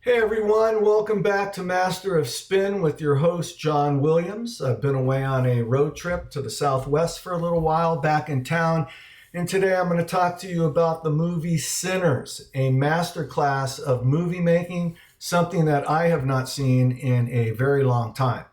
Hey everyone, welcome back to Master of Spin with your host John Williams. I've been away on a road trip to the Southwest for a little while, back in town, and today I'm going to talk to you about the movie Sinners, a masterclass of movie making, something that I have not seen in a very long time.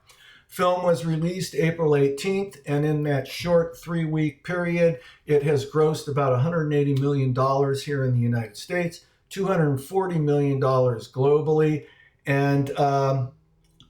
Film was released April 18th, and in that short 3-week period, it has grossed about $180 million here in the United States. $240 million globally, and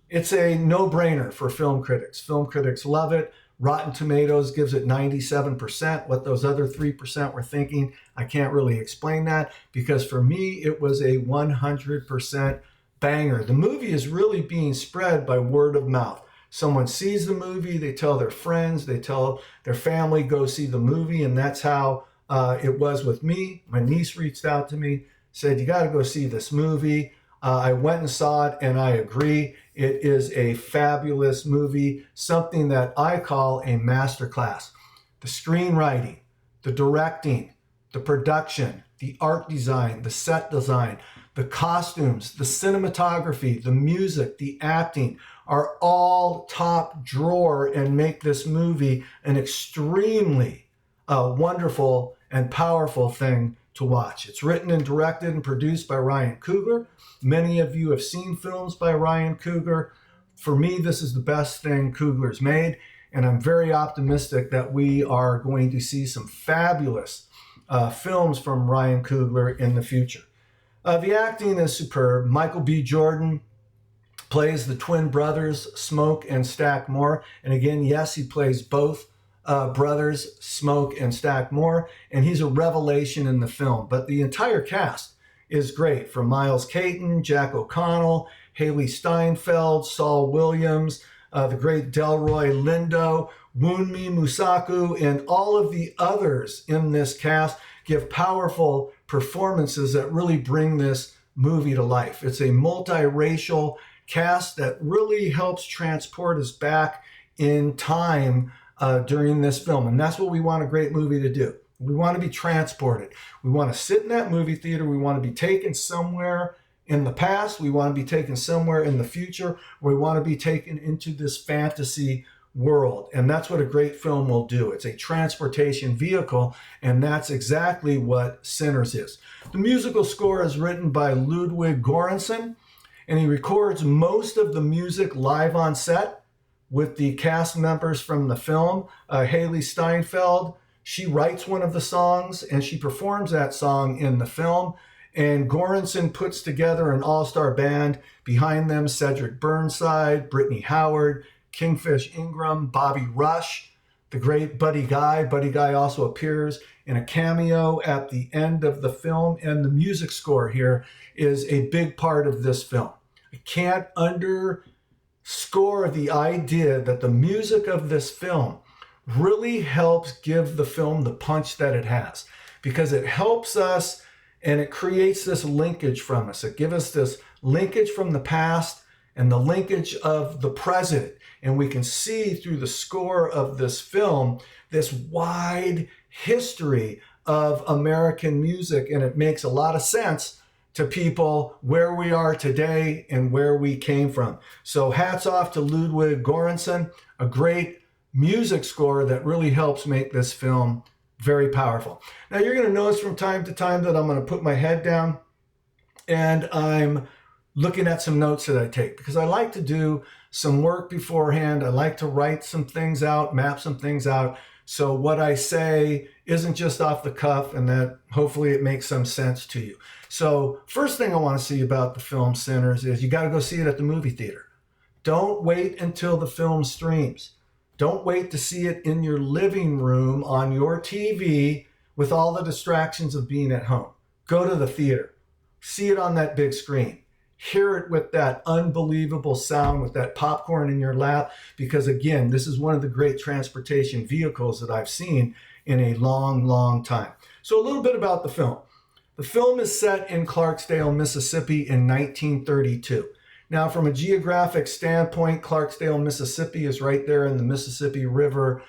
it's a no-brainer for film critics. Film critics love it. Rotten Tomatoes gives it 97%. What those other 3% were thinking, I can't really explain that, because for me, it was a 100% banger. The movie is really being spread by word of mouth. Someone sees the movie, they tell their friends, they tell their family, go see the movie, and that's how it was with me. My niece reached out to me, said, you got to go see this movie. I went and saw it, and I agree. It is a fabulous movie, something that I call a masterclass. The screenwriting, the directing, the production, the art design, the set design, the costumes, the cinematography, the music, the acting are all top drawer and make this movie an extremely wonderful and powerful thing to watch. It's written and directed and produced by Ryan Coogler. Many of you have seen films by Ryan Coogler. For me, this is the best thing Coogler's made, and I'm very optimistic that we are going to see some fabulous films from Ryan Coogler in the future. The acting is superb. Michael B. Jordan plays the twin brothers, Smoke and Stack Moore. And again, yes, he plays both brothers, Smoke and Stack Moore, and he's a revelation in the film. But the entire cast is great, from Miles Caton, Jack O'Connell, Haley Steinfeld, Saul Williams, the great Delroy Lindo, Wunmi Musaku, and all of the others in this cast give powerful performances that really bring this movie to life. It's a multiracial cast that really helps transport us back in time during this film. And that's what we want a great movie to do. We want to be transported. We want to sit in that movie theater. We want to be taken somewhere in the past. We want to be taken somewhere in the future. We want to be taken into this fantasy world. And that's what a great film will do. It's a transportation vehicle, and that's exactly what Sinners is. The musical score is written by Ludwig Göransson, and he records most of the music live on set with the cast members from the film. Haley Steinfeld, she writes one of the songs and she performs that song in the film. And Göransson puts together an all-star band behind them: Cedric Burnside, Brittany Howard, Kingfish Ingram, Bobby Rush, the great Buddy Guy. Buddy Guy also appears in a cameo at the end of the film. And the music score here is a big part of this film. I can't underscore the idea that the music of this film really helps give the film the punch that it has, because it helps us and it creates this linkage from us. It gives us this linkage from the past and the linkage of the present. And we can see through the score of this film this wide history of American music, and it makes a lot of sense to people where we are today and where we came from. So hats off to Ludwig Göransson, a great music score that really helps make this film very powerful. Now, you're going to notice from time to time that I'm going to put my head down and I'm looking at some notes that I take, because I like to do some work beforehand. I like to write some things out, map some things out, so what I say isn't just off the cuff, and that hopefully it makes some sense to you. So first thing I want to see about the film Sinners is you got to go see it at the movie theater. Don't wait until the film streams. Don't wait to see it in your living room on your TV with all the distractions of being at home. Go to the theater. See it on that big screen. Hear it with that unbelievable sound, with that popcorn in your lap, because again, this is one of the great transportation vehicles that I've seen in a long, long time. So a little bit about the film. The film is set in Clarksdale, Mississippi in 1932. Now, from a geographic standpoint, Clarksdale, Mississippi is right there in the Mississippi River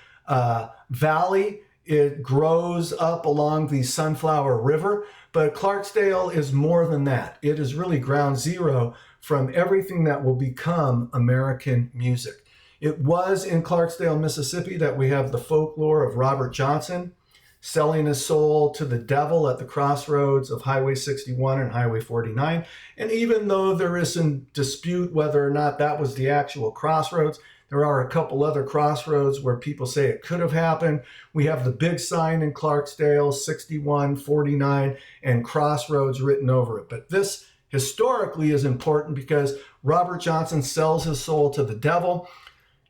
Valley. It grows up along the Sunflower River, but Clarksdale is more than that. It is really ground zero from everything that will become American music. It was in Clarksdale, Mississippi, that we have the folklore of Robert Johnson selling his soul to the devil at the crossroads of Highway 61 and Highway 49. And even though there is some dispute whether or not that was the actual crossroads, there are a couple other crossroads where people say it could have happened. We have the big sign in Clarksdale, 61, 49, and crossroads written over it. But this historically is important because Robert Johnson sells his soul to the devil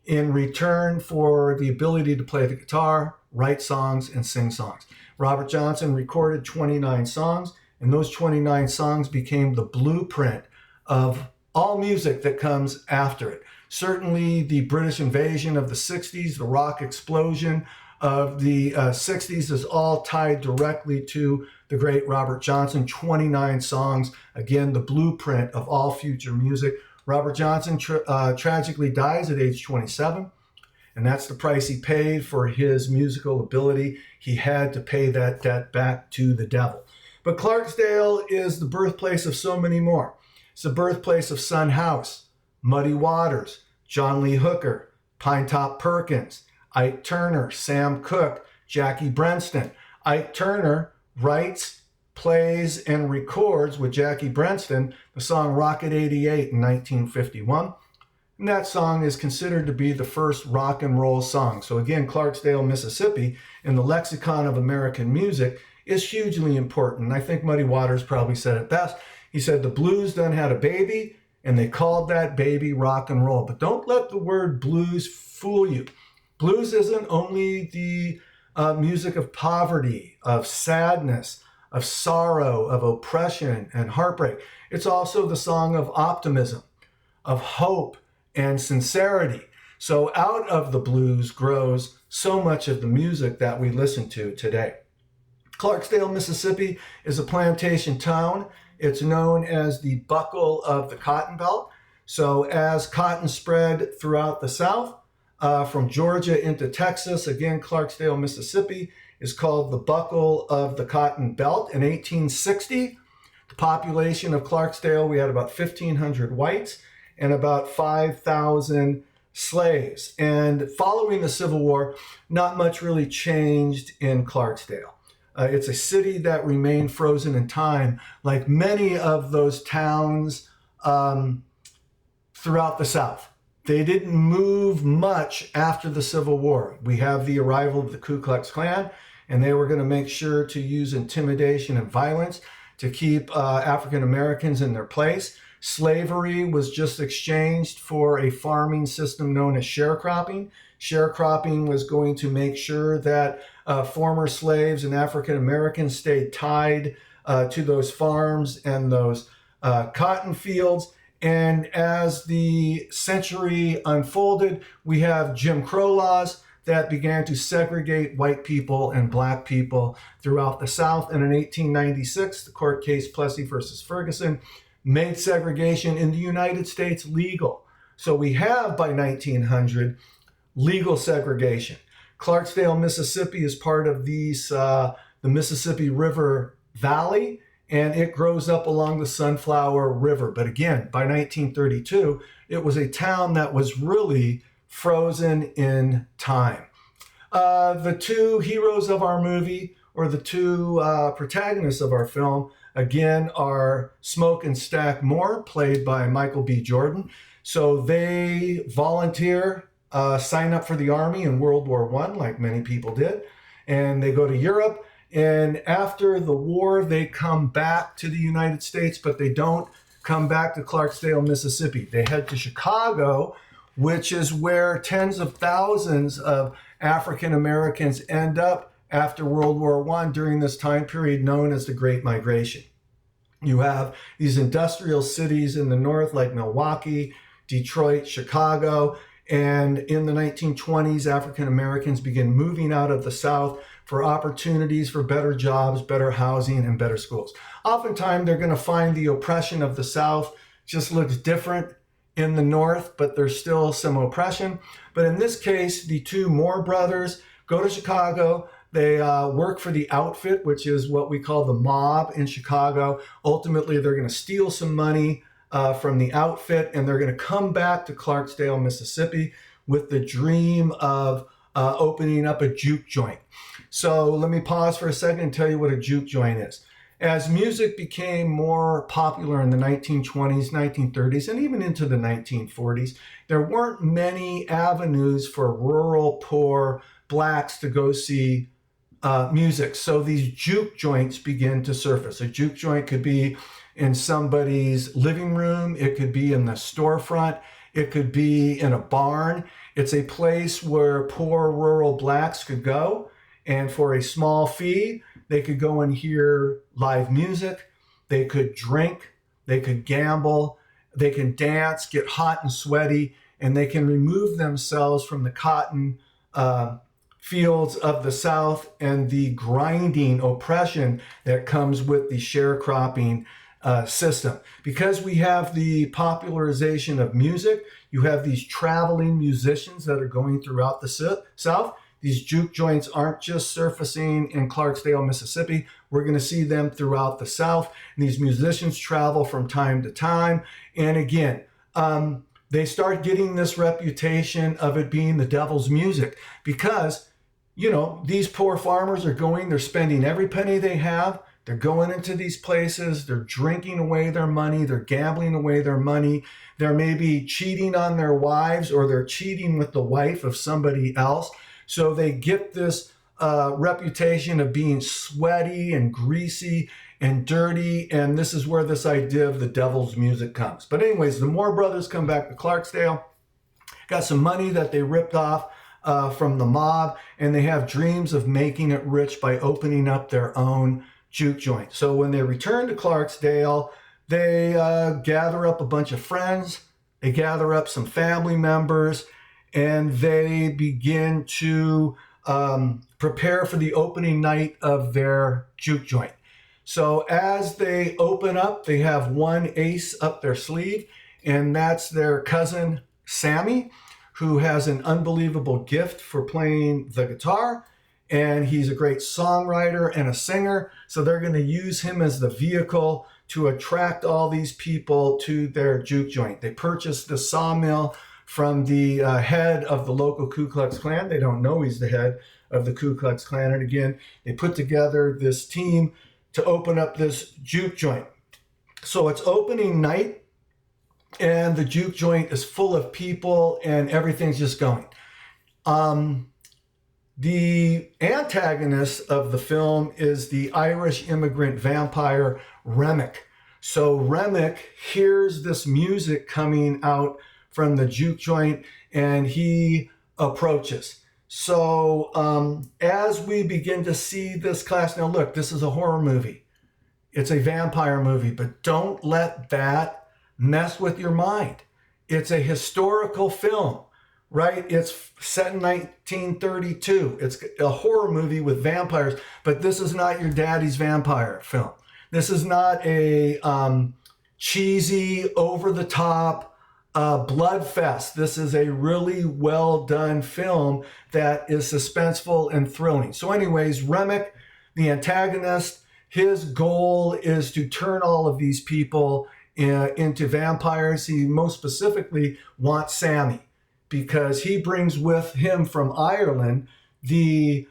in return for the ability to play the guitar, write songs, and sing songs. Robert Johnson recorded 29 songs, and those 29 songs became the blueprint of all music that comes after it. Certainly the British invasion of the 60s, the rock explosion of the 60s is all tied directly to the great Robert Johnson. 29 songs, again, the blueprint of all future music. Robert Johnson tragically dies at age 27, and that's the price he paid for his musical ability. He had to pay that debt back to the devil. But Clarksdale is the birthplace of so many more. It's the birthplace of Son House, Muddy Waters, John Lee Hooker, Pinetop Perkins, Ike Turner, Sam Cooke, Jackie Brenston. Ike Turner writes, plays, and records with Jackie Brenston the song Rocket 88 in 1951. And that song is considered to be the first rock and roll song. So again, Clarksdale, Mississippi, in the lexicon of American music, is hugely important. And I think Muddy Waters probably said it best. He said, the blues done had a baby, and they called that baby rock and roll. But don't let the word blues fool you. Blues isn't only the music of poverty, of sadness, of sorrow, of oppression and heartbreak. It's also the song of optimism, of hope and sincerity. So out of the blues grows so much of the music that we listen to today. Clarksdale, Mississippi is a plantation town. It's known as the buckle of the Cotton Belt. So as cotton spread throughout the South, from Georgia into Texas, again, Clarksdale, Mississippi is called the buckle of the Cotton Belt. In 1860, the population of Clarksdale, we had about 1,500 whites and about 5,000 slaves. And following the Civil War, not much really changed in Clarksdale. It's a city that remained frozen in time, like many of those towns throughout the South. They didn't move much after the Civil War. We have the arrival of the Ku Klux Klan, and they were going to make sure to use intimidation and violence to keep African Americans in their place. Slavery was just exchanged for a farming system known as sharecropping. Sharecropping was going to make sure that former slaves and African Americans stayed tied to those farms and those cotton fields. And as the century unfolded, we have Jim Crow laws that began to segregate white people and black people throughout the South. And in 1896, the court case Plessy versus Ferguson made segregation in the United States legal. So we have, by 1900, legal segregation. Clarksdale, Mississippi is part of the Mississippi River Valley, and it grows up along the Sunflower River. But again, by 1932, it was a town that was really frozen in time. The two heroes of our movie, or the two protagonists of our film, again, are Smoke and Stack Moore, played by Michael B. Jordan. So they volunteer, sign up for the Army in World War I, like many people did, and they go to Europe. And after the war, they come back to the United States, but they don't come back to Clarksdale, Mississippi. They head to Chicago, which is where tens of thousands of African Americans end up after World War I during this time period known as the Great Migration. You have these industrial cities in the north like Milwaukee, Detroit, Chicago, and in the 1920s, African Americans begin moving out of the South for opportunities for better jobs, better housing, and better schools. Oftentimes, they're going to find the oppression of the South just looks different in the North, but there's still some oppression. But in this case, the two Moore brothers go to Chicago. They work for the outfit, which is what we call the mob in Chicago. Ultimately, they're going to steal some money from the outfit, and they're going to come back to Clarksdale, Mississippi, with the dream of opening up a juke joint. So let me pause for a second and tell you what a juke joint is. As music became more popular in the 1920s, 1930s, and even into the 1940s, there weren't many avenues for rural, poor blacks to go see music. So these juke joints begin to surface. A juke joint could be in somebody's living room. It could be in the storefront. It could be in a barn. It's a place where poor rural blacks could go, and for a small fee, they could go and hear live music. They could drink. They could gamble. They can dance, get hot and sweaty, and they can remove themselves from the cotton fields of the South and the grinding oppression that comes with the sharecropping system. Because we have the popularization of music, you have these traveling musicians that are going throughout the South. These juke joints aren't just surfacing in Clarksdale, Mississippi. We're going to see them throughout the South. And these musicians travel from time to time. And again, they start getting this reputation of it being the devil's music because, you know, these poor farmers are going, they're spending every penny they have. They're going into these places. They're drinking away their money. They're gambling away their money. They're maybe cheating on their wives, or they're cheating with the wife of somebody else. So they get this reputation of being sweaty and greasy and dirty. And this is where this idea of the devil's music comes. But anyways, the Moore brothers come back to Clarksdale, got some money that they ripped off from the mob, and they have dreams of making it rich by opening up their own juke joint. So when they return to Clarksdale, they gather up a bunch of friends, they gather up some family members, and they begin to prepare for the opening night of their juke joint. So as they open up, they have one ace up their sleeve, and that's their cousin, Sammy, who has an unbelievable gift for playing the guitar. And he's a great songwriter and a singer. So they're going to use him as the vehicle to attract all these people to their juke joint. They purchased the sawmill from the head of the local Ku Klux Klan. They don't know he's the head of the Ku Klux Klan. And again, they put together this team to open up this juke joint. So it's opening night, and the juke joint is full of people, and everything's just going. The antagonist of the film is the Irish immigrant vampire Remick. So Remick hears this music coming out from the juke joint, and he approaches. So as we begin to see this class, now look, this is a horror movie. It's a vampire movie, but don't let that mess with your mind. It's a historical film, right? It's set in 1932. It's a horror movie with vampires, but this is not your daddy's vampire film. This is not a cheesy, over-the-top blood fest. This is a really well done film that is suspenseful and thrilling. So anyways, Remick, the antagonist, his goal is to turn all of these people into vampires. He most specifically wants Sammy, because he brings with him from Ireland the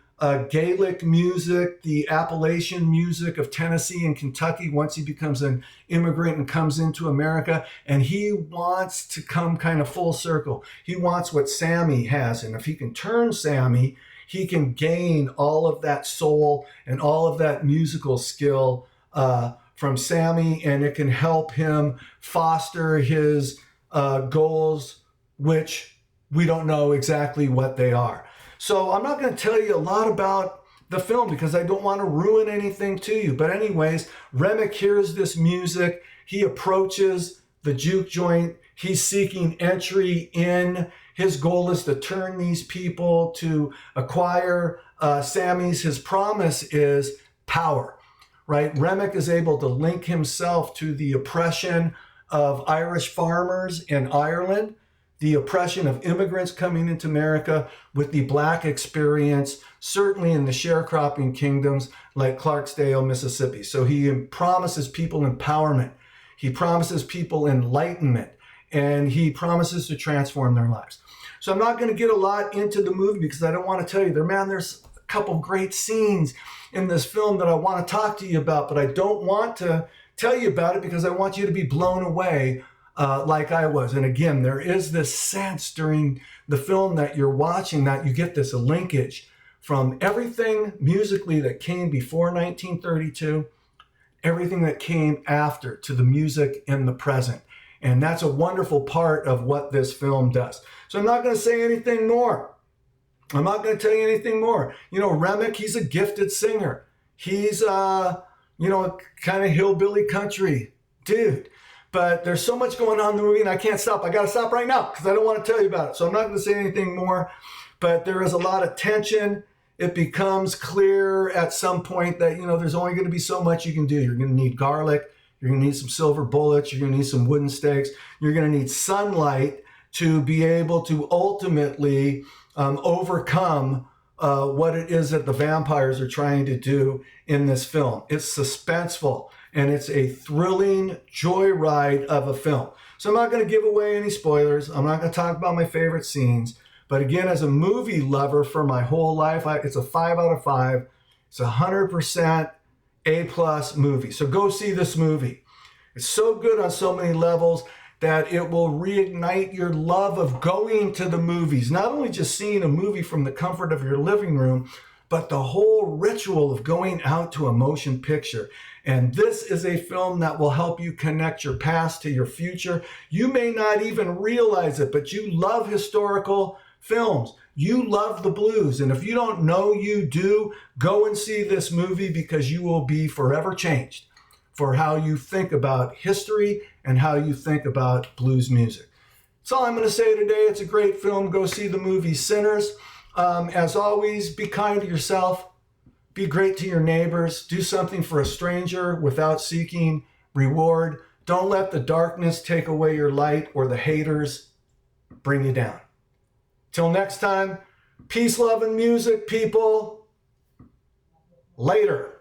Gaelic music, the Appalachian music of Tennessee and Kentucky once he becomes an immigrant and comes into America. And he wants to come kind of full circle. He wants what Sammy has. And if he can turn Sammy, he can gain all of that soul and all of that musical skill from Sammy, and it can help him foster his goals, which we don't know exactly what they are. So I'm not going to tell you a lot about the film because I don't want to ruin anything to you. But anyways, Remick hears this music. He approaches the juke joint. He's seeking entry in. His goal is to turn these people to acquire Sammy's. His promise is power, right? Remick is able to link himself to the oppression of Irish farmers in Ireland, the oppression of immigrants coming into America with the Black experience, certainly in the sharecropping kingdoms like Clarksdale, Mississippi. So he promises people empowerment. He promises people enlightenment, and he promises to transform their lives. So I'm not going to get a lot into the movie because I don't want to tell you there's a couple great scenes in this film that I want to talk to you about, but I don't want to tell you about it because I want you to be blown away like I was. And again, there is this sense during the film that you're watching that you get this linkage from everything musically that came before 1932, everything that came after, to the music in the present. And that's a wonderful part of what this film does. So I'm not going to say anything more. I'm not going to tell you anything more. You know, Remick, he's a gifted singer. He's, kind of hillbilly country dude. But there's so much going on in the movie, and I can't stop. I got to stop right now because I don't want to tell you about it. So I'm not going to say anything more. But there is a lot of tension. It becomes clear at some point that, there's only going to be so much you can do. You're going to need garlic. You're going to need some silver bullets. You're going to need some wooden stakes. You're going to need sunlight to be able to ultimately overcome what it is that the vampires are trying to do in this film. It's suspenseful, and it's a thrilling joyride of a film. So I'm not going to give away any spoilers. I'm not going to talk about my favorite scenes. But again, as a movie lover for my whole life, it's a 5 out of 5. It's a 100% A+ movie. So go see this movie. It's so good on so many levels that it will reignite your love of going to the movies. Not only just seeing a movie from the comfort of your living room, but the whole ritual of going out to a motion picture. And this is a film that will help you connect your past to your future. You may not even realize it, but you love historical films. You love the blues. And if you don't know you do, go and see this movie because you will be forever changed for how you think about history and how you think about blues music. That's all I'm going to say today. It's a great film. Go see the movie Sinners. As always, be kind to yourself. Be great to your neighbors. Do something for a stranger without seeking reward. Don't let the darkness take away your light or the haters bring you down. Till next time, peace, love, and music, people. Later.